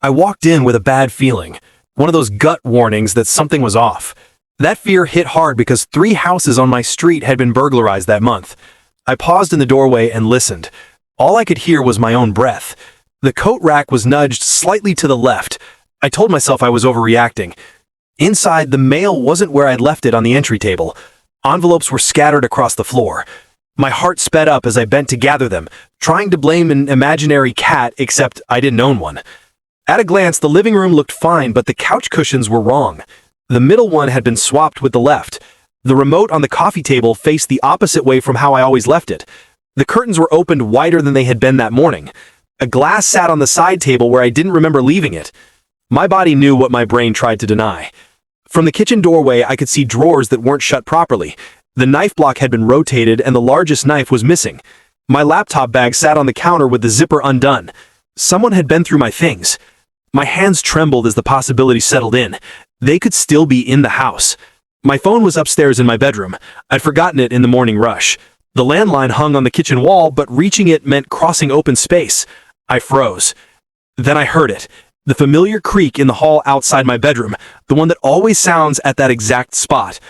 I walked in with a bad feeling, one of those gut warnings that something was off. That fear hit hard because 3 houses on my street had been burglarized that month. I paused in the doorway and listened. All I could hear was my own breath. The coat rack was nudged slightly to the left. I told myself I was overreacting. Inside, the mail wasn't where I'd left it on the entry table. Envelopes were scattered across the floor. My heart sped up as I bent to gather them, trying to blame an imaginary cat, except I didn't own one. At a glance, the living room looked fine, but the couch cushions were wrong. The middle one had been swapped with the left. The remote on the coffee table faced the opposite way from how I always left it. The curtains were opened wider than they had been that morning. A glass sat on the side table where I didn't remember leaving it. My body knew what my brain tried to deny. From the kitchen doorway, I could see drawers that weren't shut properly. The knife block had been rotated and the largest knife was missing. My laptop bag sat on the counter with the zipper undone. Someone had been through my things. My hands trembled as the possibility settled in. They could still be in the house. My phone was upstairs in my bedroom. I'd forgotten it in the morning rush. The landline hung on the kitchen wall, but reaching it meant crossing open space. I froze. Then I heard it. The familiar creak in the hall outside my bedroom, the one that always sounds at that exact spot.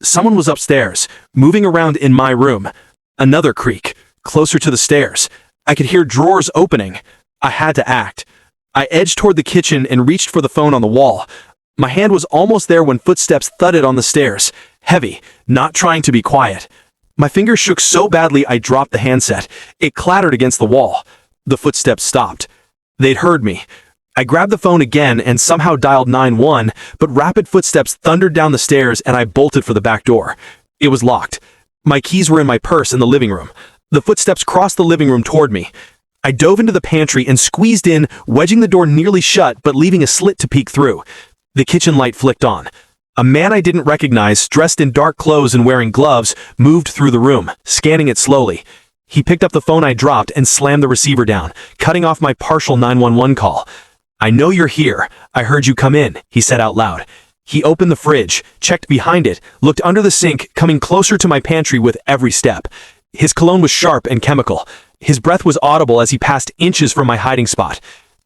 Someone was upstairs, moving around in my room. Another creak, closer to the stairs. I could hear drawers opening. I had to act. I edged toward the kitchen and reached for the phone on the wall. My hand was almost there when footsteps thudded on the stairs, heavy, not trying to be quiet. My fingers shook so badly I dropped the handset. It clattered against the wall. The footsteps stopped. They'd heard me. I grabbed the phone again and somehow dialed 911, but rapid footsteps thundered down the stairs and I bolted for the back door. It was locked. My keys were in my purse in the living room. The footsteps crossed the living room toward me. I dove into the pantry and squeezed in, wedging the door nearly shut but leaving a slit to peek through. The kitchen light flicked on. A man I didn't recognize, dressed in dark clothes and wearing gloves, moved through the room, scanning it slowly. He picked up the phone I dropped and slammed the receiver down, cutting off my partial 911 call. "I know you're here. I heard you come in," he said out loud. He opened the fridge, checked behind it, looked under the sink, coming closer to my pantry with every step. His cologne was sharp and chemical. His breath was audible as he passed inches from my hiding spot.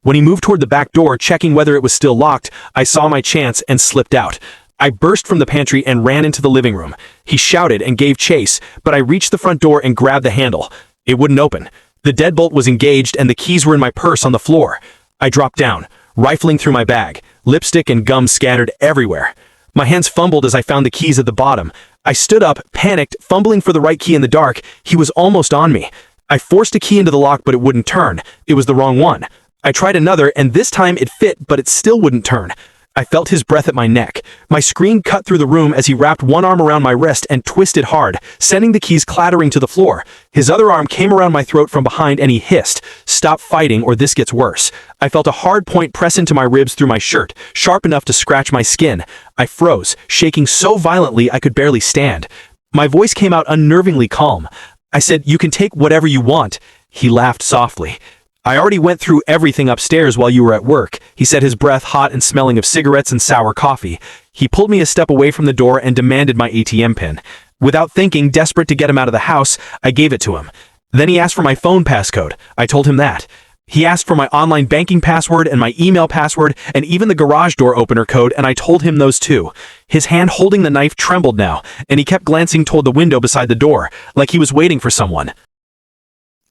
When he moved toward the back door, checking whether it was still locked, I saw my chance and slipped out. I burst from the pantry and ran into the living room. He shouted and gave chase, but I reached the front door and grabbed the handle. It wouldn't open. The deadbolt was engaged and the keys were in my purse on the floor. I dropped down, rifling through my bag. Lipstick and gum scattered everywhere. My hands fumbled as I found the keys at the bottom. I stood up, panicked, fumbling for the right key in the dark. He was almost on me. I forced a key into the lock, but it wouldn't turn. It was the wrong one. I tried another, and this time it fit, but it still wouldn't turn. I felt his breath at my neck. My scream cut through the room as he wrapped one arm around my wrist and twisted hard, sending the keys clattering to the floor. His other arm came around my throat from behind and he hissed, "Stop fighting or this gets worse." I felt a hard point press into my ribs through my shirt, sharp enough to scratch my skin. I froze, shaking so violently I could barely stand. My voice came out unnervingly calm. I said, "You can take whatever you want." He laughed softly. "I already went through everything upstairs while you were at work," he said, his breath hot and smelling of cigarettes and sour coffee. He pulled me a step away from the door and demanded my ATM pin. Without thinking, desperate to get him out of the house, I gave it to him. Then he asked for my phone passcode. I told him that. He asked for my online banking password and my email password and even the garage door opener code, and I told him those too. His hand holding the knife trembled now, and he kept glancing toward the window beside the door, like he was waiting for someone.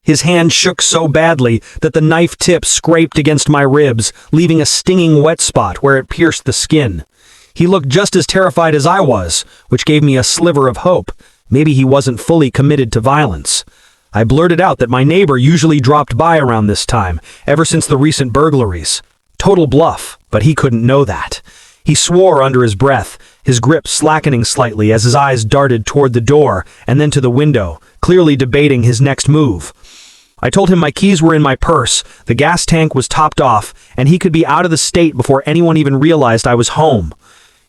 His hand shook so badly that the knife tip scraped against my ribs, leaving a stinging wet spot where it pierced the skin. He looked just as terrified as I was, which gave me a sliver of hope. Maybe he wasn't fully committed to violence. I blurted out that my neighbor usually dropped by around this time, ever since the recent burglaries. Total bluff, but he couldn't know that. He swore under his breath, his grip slackening slightly as his eyes darted toward the door and then to the window, clearly debating his next move. I told him my keys were in my purse, the gas tank was topped off, and he could be out of the state before anyone even realized I was home.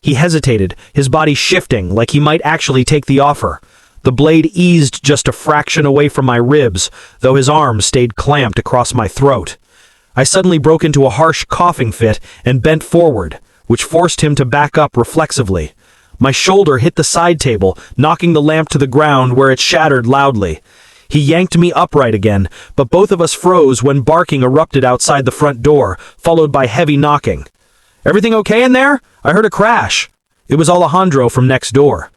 He hesitated, his body shifting like he might actually take the offer. The blade eased just a fraction away from my ribs, though his arm stayed clamped across my throat. I suddenly broke into a harsh coughing fit and bent forward, which forced him to back up reflexively. My shoulder hit the side table, knocking the lamp to the ground where it shattered loudly. He yanked me upright again, but both of us froze when barking erupted outside the front door, followed by heavy knocking. "Everything okay in there? I heard a crash." It was Alejandro from next door.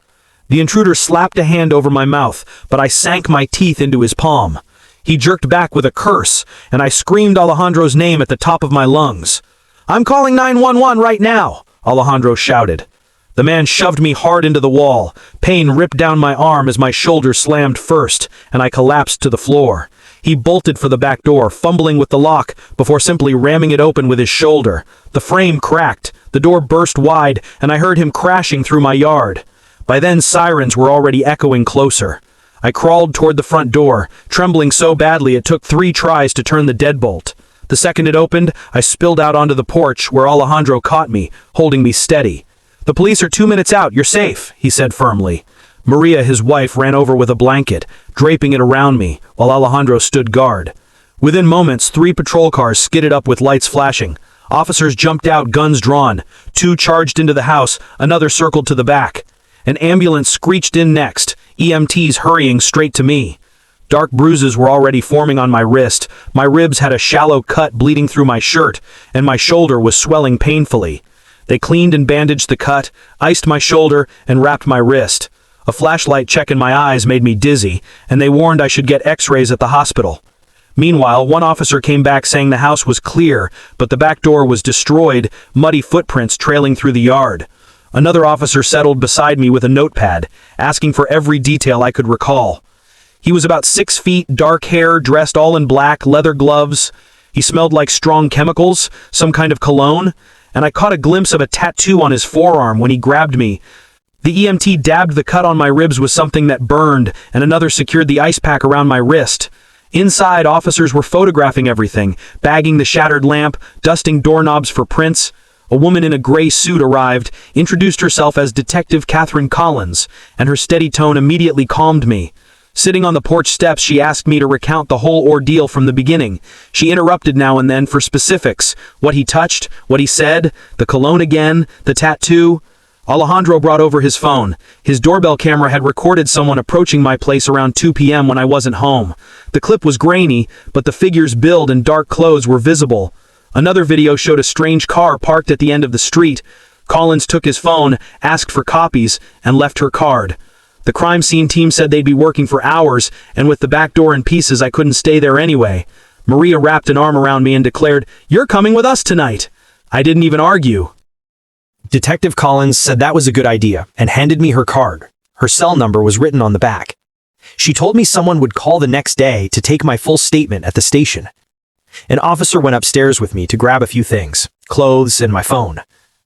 The intruder slapped a hand over my mouth, but I sank my teeth into his palm. He jerked back with a curse, and I screamed Alejandro's name at the top of my lungs. "I'm calling 911 right now," Alejandro shouted. The man shoved me hard into the wall. Pain ripped down my arm as my shoulder slammed first, and I collapsed to the floor. He bolted for the back door, fumbling with the lock, before simply ramming it open with his shoulder. The frame cracked, the door burst wide, and I heard him crashing through my yard. By then, sirens were already echoing closer. I crawled toward the front door, trembling so badly it took 3 tries to turn the deadbolt. The second it opened, I spilled out onto the porch, where Alejandro caught me, holding me steady. "The police are 2 minutes out, you're safe," he said firmly. Maria, his wife, ran over with a blanket, draping it around me, while Alejandro stood guard. Within moments, 3 patrol cars skidded up with lights flashing. Officers jumped out, guns drawn. 2 charged into the house, another circled to the back. An ambulance screeched in next, EMTs hurrying straight to me. Dark bruises were already forming on my wrist, my ribs had a shallow cut bleeding through my shirt, and my shoulder was swelling painfully. They cleaned and bandaged the cut, iced my shoulder, and wrapped my wrist. A flashlight check in my eyes made me dizzy, and they warned I should get x-rays at the hospital. Meanwhile, one officer came back saying the house was clear, but the back door was destroyed, muddy footprints trailing through the yard. Another officer settled beside me with a notepad, asking for every detail I could recall. He was about 6 feet, dark hair, dressed all in black, leather gloves. He smelled like strong chemicals, some kind of cologne, and I caught a glimpse of a tattoo on his forearm when he grabbed me. The EMT dabbed the cut on my ribs with something that burned, and another secured the ice pack around my wrist. Inside, officers were photographing everything, bagging the shattered lamp, dusting doorknobs for prints. A woman in a gray suit arrived, introduced herself as Detective Catherine Collins, and her steady tone immediately calmed me. Sitting on the porch steps, she asked me to recount the whole ordeal from the beginning. She interrupted now and then for specifics. What he touched, what he said, the cologne again, the tattoo. Alejandro brought over his phone. His doorbell camera had recorded someone approaching my place around 2 p.m. when I wasn't home. The clip was grainy, but the figure's build and dark clothes were visible. Another video showed a strange car parked at the end of the street. Collins took his phone, asked for copies, and left her card. The crime scene team said they'd be working for hours, and with the back door in pieces, I couldn't stay there anyway. Maria wrapped an arm around me and declared, "You're coming with us tonight." I didn't even argue. Detective Collins said that was a good idea and handed me her card. Her cell number was written on the back. She told me someone would call the next day to take my full statement at the station. An officer went upstairs with me to grab a few things, clothes and my phone.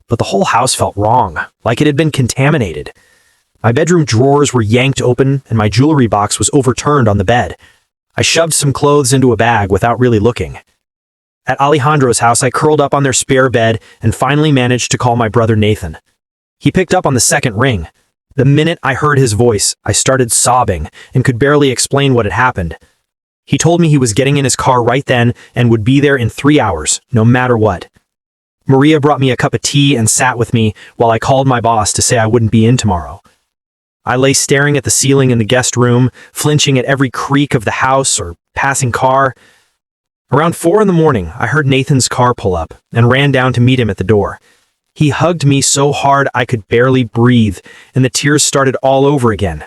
But the whole house felt wrong, like it had been contaminated. My bedroom drawers were yanked open and my jewelry box was overturned on the bed. I shoved some clothes into a bag without really looking. At Alejandro's house, I curled up on their spare bed and finally managed to call my brother Nathan. He picked up on the second ring. The minute I heard his voice, I started sobbing and could barely explain what had happened. He told me he was getting in his car right then and would be there in 3 hours, no matter what. Maria brought me a cup of tea and sat with me while I called my boss to say I wouldn't be in tomorrow. I lay staring at the ceiling in the guest room, flinching at every creak of the house or passing car. Around 4 in the morning, I heard Nathan's car pull up and ran down to meet him at the door. He hugged me so hard I could barely breathe, and the tears started all over again.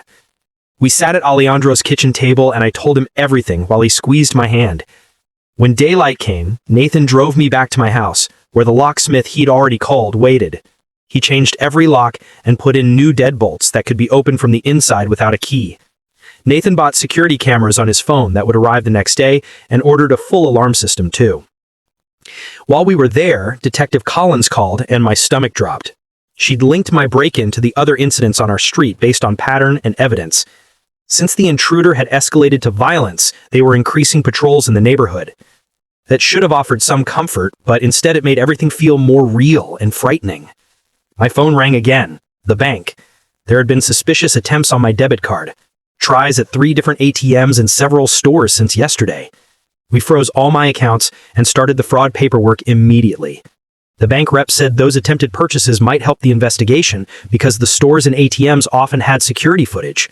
We sat at Alejandro's kitchen table and I told him everything while he squeezed my hand. When daylight came, Nathan drove me back to my house, where the locksmith he'd already called waited. He changed every lock and put in new deadbolts that could be opened from the inside without a key. Nathan bought security cameras on his phone that would arrive the next day and ordered a full alarm system too. While we were there, Detective Collins called and my stomach dropped. She'd linked my break-in to the other incidents on our street based on pattern and evidence. Since the intruder had escalated to violence, they were increasing patrols in the neighborhood. That should have offered some comfort, but instead it made everything feel more real and frightening. My phone rang again. The bank. There had been suspicious attempts on my debit card. Tries at 3 different ATMs and several stores since yesterday. We froze all my accounts and started the fraud paperwork immediately. The bank rep said those attempted purchases might help the investigation because the stores and ATMs often had security footage.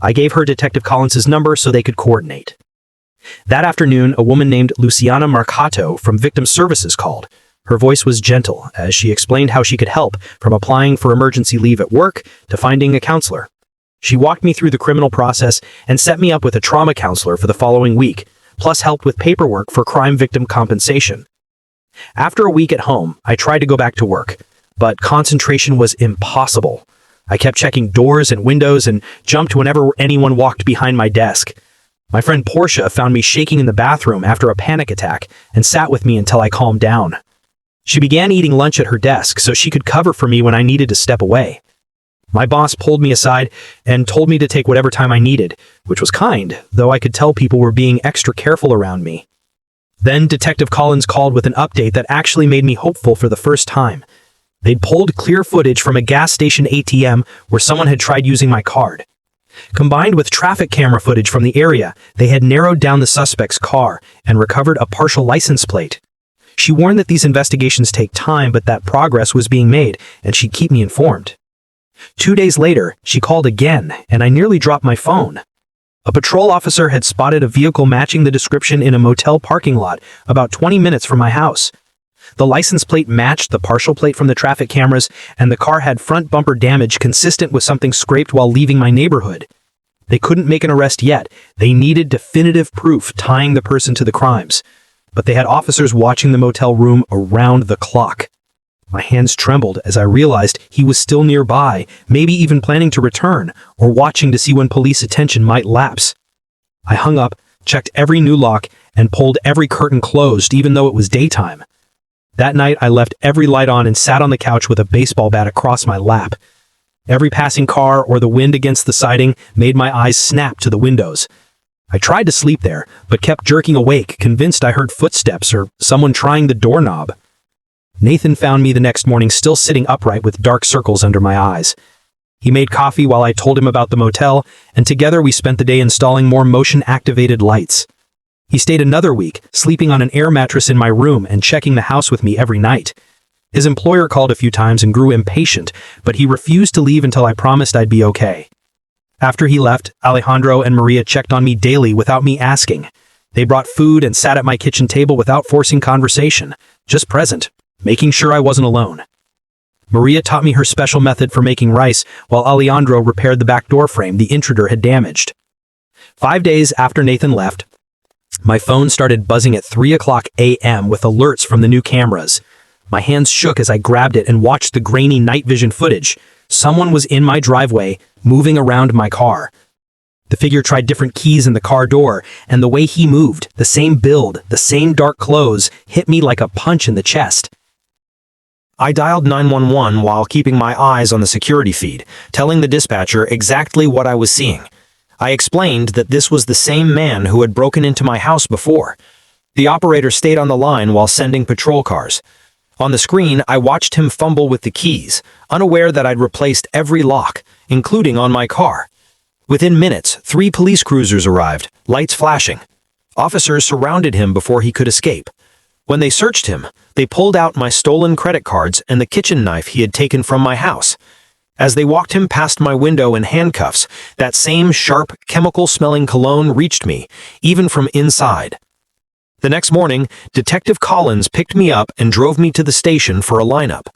I gave her Detective Collins's number so they could coordinate. That afternoon, a woman named Luciana Marcato from Victim Services called. Her voice was gentle as she explained how she could help, from applying for emergency leave at work to finding a counselor. She walked me through the criminal process and set me up with a trauma counselor for the following week, plus helped with paperwork for crime victim compensation. After a week at home, I tried to go back to work, but concentration was impossible. I kept checking doors and windows and jumped whenever anyone walked behind my desk. My friend Portia found me shaking in the bathroom after a panic attack and sat with me until I calmed down. She began eating lunch at her desk so she could cover for me when I needed to step away. My boss pulled me aside and told me to take whatever time I needed, which was kind, though I could tell people were being extra careful around me. Then Detective Collins called with an update that actually made me hopeful for the first time. They'd pulled clear footage from a gas station ATM where someone had tried using my card. Combined with traffic camera footage from the area, they had narrowed down the suspect's car and recovered a partial license plate. She warned that these investigations take time, but that progress was being made, and she'd keep me informed. 2 days later, she called again, and I nearly dropped my phone. A patrol officer had spotted a vehicle matching the description in a motel parking lot about 20 minutes from my house. The license plate matched the partial plate from the traffic cameras, and the car had front bumper damage consistent with something scraped while leaving my neighborhood. They couldn't make an arrest yet. They needed definitive proof tying the person to the crimes. But they had officers watching the motel room around the clock. My hands trembled as I realized he was still nearby, maybe even planning to return, or watching to see when police attention might lapse. I hung up, checked every new lock, and pulled every curtain closed even though it was daytime. That night, I left every light on and sat on the couch with a baseball bat across my lap. Every passing car or the wind against the siding made my eyes snap to the windows. I tried to sleep there, but kept jerking awake, convinced I heard footsteps or someone trying the doorknob. Nathan found me the next morning still sitting upright with dark circles under my eyes. He made coffee while I told him about the motel, and together we spent the day installing more motion-activated lights. He stayed another week, sleeping on an air mattress in my room and checking the house with me every night. His employer called a few times and grew impatient, but he refused to leave until I promised I'd be okay. After he left, Alejandro and Maria checked on me daily without me asking. They brought food and sat at my kitchen table without forcing conversation, just present, making sure I wasn't alone. Maria taught me her special method for making rice, while Alejandro repaired the back door frame the intruder had damaged. 5 days after Nathan left, my phone started buzzing at 3 a.m. with alerts from the new cameras. My hands shook as I grabbed it and watched the grainy night vision footage. Someone was in my driveway, moving around my car. The figure tried different keys in the car door, and the way he moved, the same build, the same dark clothes, hit me like a punch in the chest. I dialed 911 while keeping my eyes on the security feed, telling the dispatcher exactly what I was seeing. I explained that this was the same man who had broken into my house before. The operator stayed on the line while sending patrol cars. On the screen, I watched him fumble with the keys, unaware that I'd replaced every lock, including on my car. Within minutes, 3 police cruisers arrived, lights flashing. Officers surrounded him before he could escape. When they searched him, they pulled out my stolen credit cards and the kitchen knife he had taken from my house. As they walked him past my window in handcuffs, that same sharp, chemical-smelling cologne reached me, even from inside. The next morning, Detective Collins picked me up and drove me to the station for a lineup.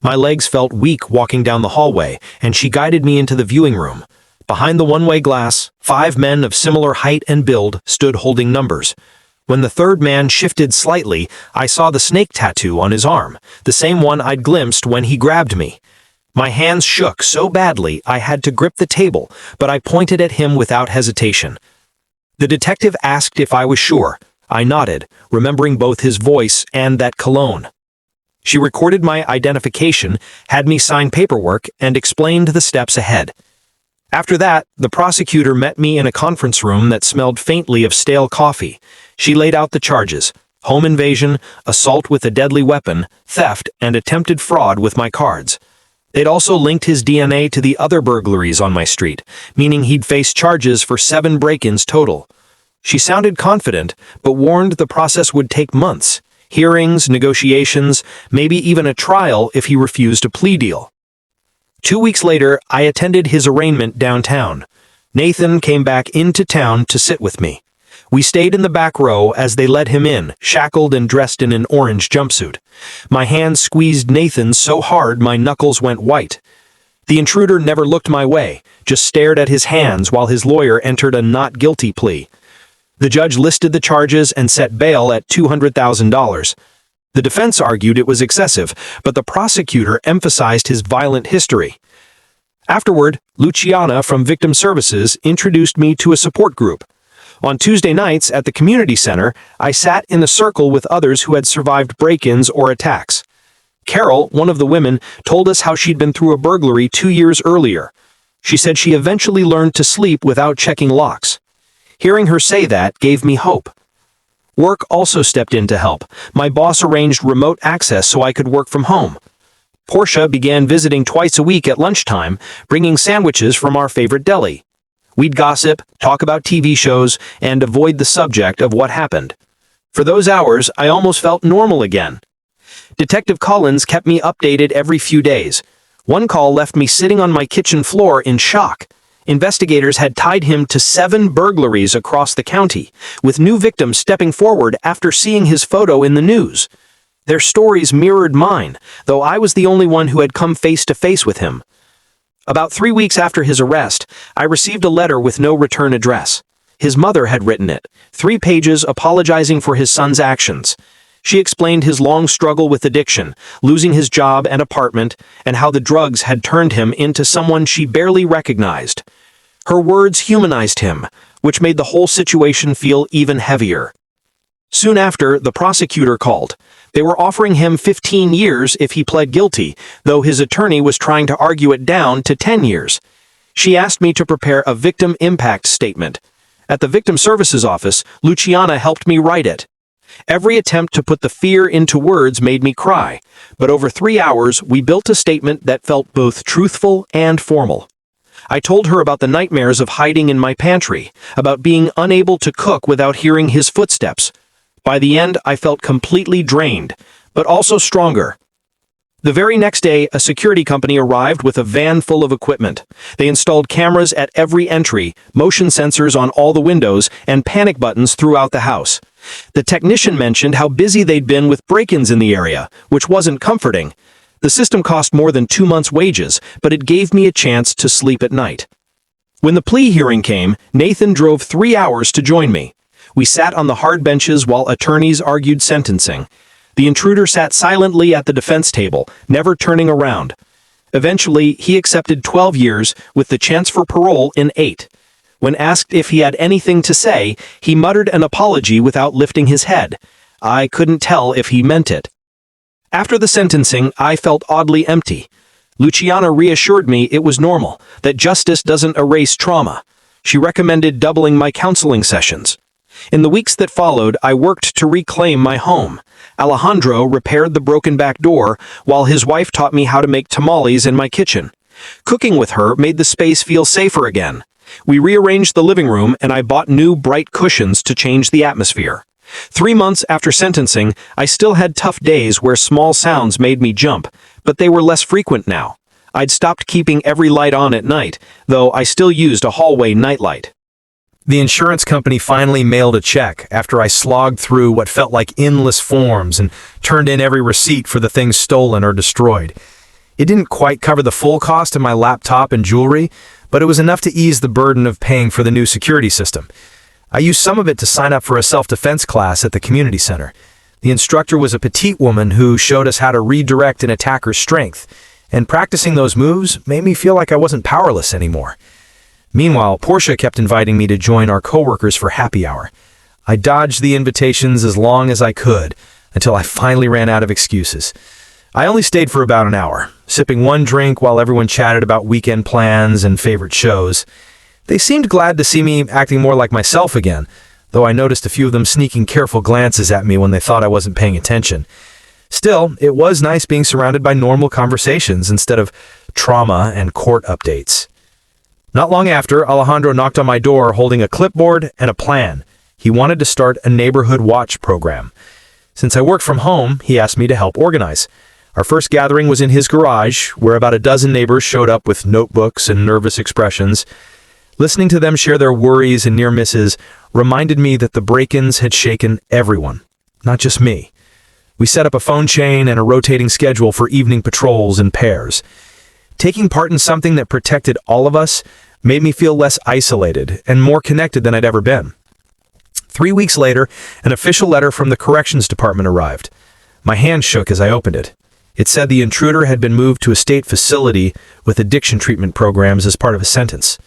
My legs felt weak walking down the hallway, and she guided me into the viewing room. Behind the one-way glass, 5 men of similar height and build stood holding numbers. When the third man shifted slightly, I saw the snake tattoo on his arm, the same one I'd glimpsed when he grabbed me. My hands shook so badly I had to grip the table, but I pointed at him without hesitation. The detective asked if I was sure. I nodded, remembering both his voice and that cologne. She recorded my identification, had me sign paperwork, and explained the steps ahead. After that, the prosecutor met me in a conference room that smelled faintly of stale coffee. She laid out the charges: home invasion, assault with a deadly weapon, theft, and attempted fraud with my cards. They'd also linked his DNA to the other burglaries on my street, meaning he'd face charges for 7 break-ins total. She sounded confident, but warned the process would take months. Hearings, negotiations, maybe even a trial if he refused a plea deal. 2 weeks later, I attended his arraignment downtown. Nathan came back into town to sit with me. We stayed in the back row as they led him in, shackled and dressed in an orange jumpsuit. My hand squeezed Nathan so hard my knuckles went white. The intruder never looked my way, just stared at his hands while his lawyer entered a not guilty plea. The judge listed the charges and set bail at $200,000. The defense argued it was excessive, but the prosecutor emphasized his violent history. Afterward, Luciana from Victim Services introduced me to a support group. On Tuesday nights at the community center, I sat in a circle with others who had survived break-ins or attacks. Carol, one of the women, told us how she'd been through a burglary 2 years earlier. She said she eventually learned to sleep without checking locks. Hearing her say that gave me hope. Work also stepped in to help. My boss arranged remote access so I could work from home. Portia began visiting twice a week at lunchtime, bringing sandwiches from our favorite deli. We'd gossip, talk about TV shows, and avoid the subject of what happened. For those hours, I almost felt normal again. Detective Collins kept me updated every few days. One call left me sitting on my kitchen floor in shock. Investigators had tied him to 7 burglaries across the county, with new victims stepping forward after seeing his photo in the news. Their stories mirrored mine, though I was the only one who had come face to face with him. About 3 weeks after his arrest, I received a letter with no return address. His mother had written it, 3 pages apologizing for his son's actions. She explained his long struggle with addiction, losing his job and apartment, and how the drugs had turned him into someone she barely recognized. Her words humanized him, which made the whole situation feel even heavier. Soon after, the prosecutor called. They were offering him 15 years if he pled guilty, though his attorney was trying to argue it down to 10 years. She asked me to prepare a victim impact statement. At the Victim Services office, Luciana helped me write it. Every attempt to put the fear into words made me cry, but over 3 hours we built a statement that felt both truthful and formal. I told her about the nightmares of hiding in my pantry, about being unable to cook without hearing his footsteps. By the end, I felt completely drained, but also stronger. The very next day, a security company arrived with a van full of equipment. They installed cameras at every entry, motion sensors on all the windows, and panic buttons throughout the house. The technician mentioned how busy they'd been with break-ins in the area, which wasn't comforting. The system cost more than 2 months' wages, but it gave me a chance to sleep at night. When the plea hearing came, Nathan drove 3 hours to join me. We sat on the hard benches while attorneys argued sentencing. The intruder sat silently at the defense table, never turning around. Eventually, he accepted 12 years, with the chance for parole in 8. When asked if he had anything to say, he muttered an apology without lifting his head. I couldn't tell if he meant it. After the sentencing, I felt oddly empty. Luciana reassured me it was normal, that justice doesn't erase trauma. She recommended doubling my counseling sessions. In the weeks that followed, I worked to reclaim my home. Alejandro repaired the broken back door, while his wife taught me how to make tamales in my kitchen. Cooking with her made the space feel safer again. We rearranged the living room, and I bought new bright cushions to change the atmosphere. 3 months after sentencing, I still had tough days where small sounds made me jump, but they were less frequent now. I'd stopped keeping every light on at night, though I still used a hallway nightlight. The insurance company finally mailed a check after I slogged through what felt like endless forms and turned in every receipt for the things stolen or destroyed. It didn't quite cover the full cost of my laptop and jewelry, but it was enough to ease the burden of paying for the new security system. I used some of it to sign up for a self-defense class at the community center. The instructor was a petite woman who showed us how to redirect an attacker's strength, and practicing those moves made me feel like I wasn't powerless anymore. Meanwhile, Portia kept inviting me to join our coworkers for happy hour. I dodged the invitations as long as I could, until I finally ran out of excuses. I only stayed for about an hour, sipping one drink while everyone chatted about weekend plans and favorite shows. They seemed glad to see me acting more like myself again, though I noticed a few of them sneaking careful glances at me when they thought I wasn't paying attention. Still, it was nice being surrounded by normal conversations instead of trauma and court updates. Not long after, Alejandro knocked on my door holding a clipboard and a plan. He wanted to start a neighborhood watch program. Since I worked from home, he asked me to help organize. Our first gathering was in his garage, where about a dozen neighbors showed up with notebooks and nervous expressions. Listening to them share their worries and near misses reminded me that the break-ins had shaken everyone, not just me. We set up a phone chain and a rotating schedule for evening patrols in pairs. Taking part in something that protected all of us made me feel less isolated and more connected than I'd ever been. 3 weeks later, an official letter from the corrections department arrived. My hand shook as I opened it. It said the intruder had been moved to a state facility with addiction treatment programs as part of a sentence.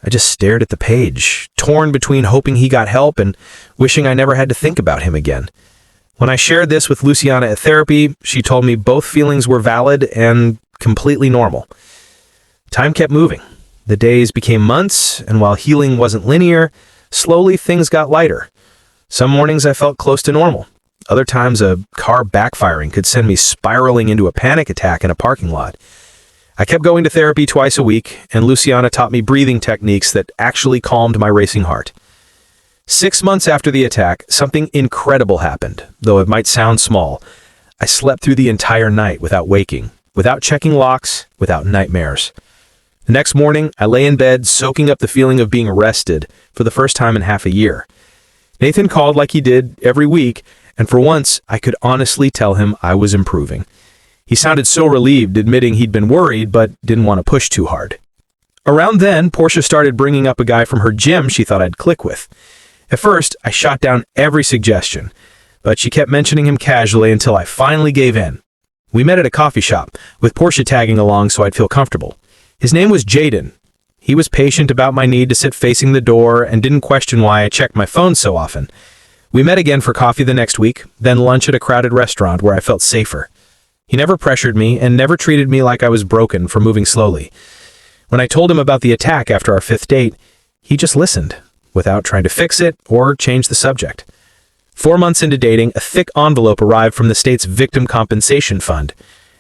I just stared at the page, torn between hoping he got help and wishing I never had to think about him again. When I shared this with Luciana at therapy, she told me both feelings were valid and completely normal. Time kept moving. The days became months, and while healing wasn't linear, slowly things got lighter. Some mornings I felt close to normal. Other times a car backfiring could send me spiraling into a panic attack in a parking lot. I kept going to therapy twice a week, and Luciana taught me breathing techniques that actually calmed my racing heart. 6 months after the attack, something incredible happened, though it might sound small. I slept through the entire night without waking, without checking locks, without nightmares. The next morning, I lay in bed, soaking up the feeling of being rested for the first time in half a year. Nathan called like he did every week, and for once, I could honestly tell him I was improving. He sounded so relieved, admitting he'd been worried, but didn't want to push too hard. Around then, Portia started bringing up a guy from her gym she thought I'd click with. At first, I shot down every suggestion, but she kept mentioning him casually until I finally gave in. We met at a coffee shop, with Portia tagging along so I'd feel comfortable. His name was Jaden. He was patient about my need to sit facing the door and didn't question why I checked my phone so often. We met again for coffee the next week, then lunch at a crowded restaurant where I felt safer. He never pressured me and never treated me like I was broken for moving slowly. When I told him about the attack after our 5th date, he just listened, without trying to fix it or change the subject. 4 months into dating, a thick envelope arrived from the state's Victim Compensation Fund.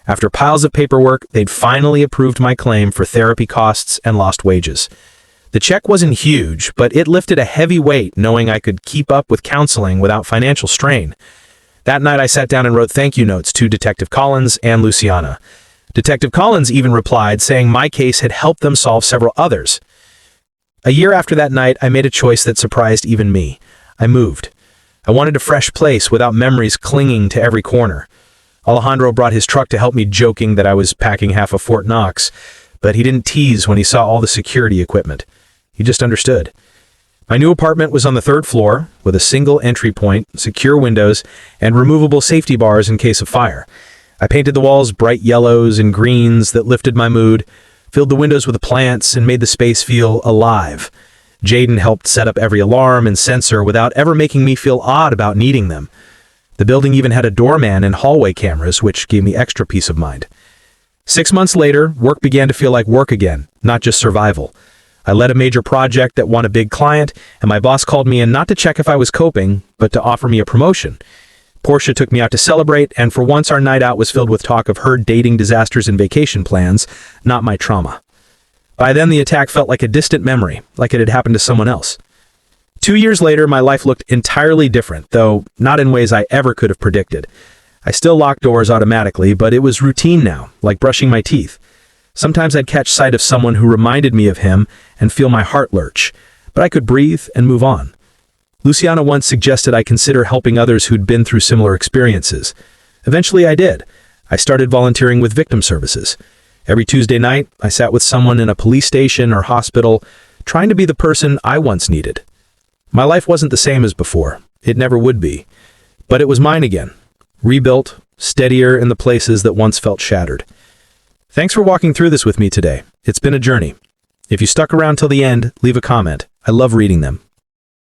After piles of paperwork, they'd finally approved my claim for therapy costs and lost wages. The check wasn't huge, but it lifted a heavy weight knowing I could keep up with counseling without financial strain. That night I sat down and wrote thank you notes to Detective Collins and Luciana. Detective Collins even replied, saying my case had helped them solve several others. A year after that night, I made a choice that surprised even me. I moved. I wanted a fresh place without memories clinging to every corner. Alejandro brought his truck to help me, joking that I was packing half of Fort Knox, but he didn't tease when he saw all the security equipment. He just understood. My new apartment was on the 3rd floor, with a single entry point, secure windows, and removable safety bars in case of fire. I painted the walls bright yellows and greens that lifted my mood, filled the windows with plants, and made the space feel alive. Jaden helped set up every alarm and sensor without ever making me feel odd about needing them. The building even had a doorman and hallway cameras, which gave me extra peace of mind. 6 months later, work began to feel like work again, not just survival. I led a major project that won a big client, and my boss called me in not to check if I was coping, but to offer me a promotion. Portia took me out to celebrate, and for once our night out was filled with talk of her dating disasters and vacation plans, not my trauma. By then, the attack felt like a distant memory, like it had happened to someone else. 2 years later, my life looked entirely different, though not in ways I ever could have predicted. I still locked doors automatically, but it was routine now, like brushing my teeth. Sometimes I'd catch sight of someone who reminded me of him and feel my heart lurch, but I could breathe and move on. Luciana once suggested I consider helping others who'd been through similar experiences. Eventually I did. I started volunteering with victim services. Every Tuesday night, I sat with someone in a police station or hospital, trying to be the person I once needed. My life wasn't the same as before. It never would be. But it was mine again. Rebuilt, steadier in the places that once felt shattered. Thanks for walking through this with me today. It's been a journey. If you stuck around till the end, leave a comment. I love reading them.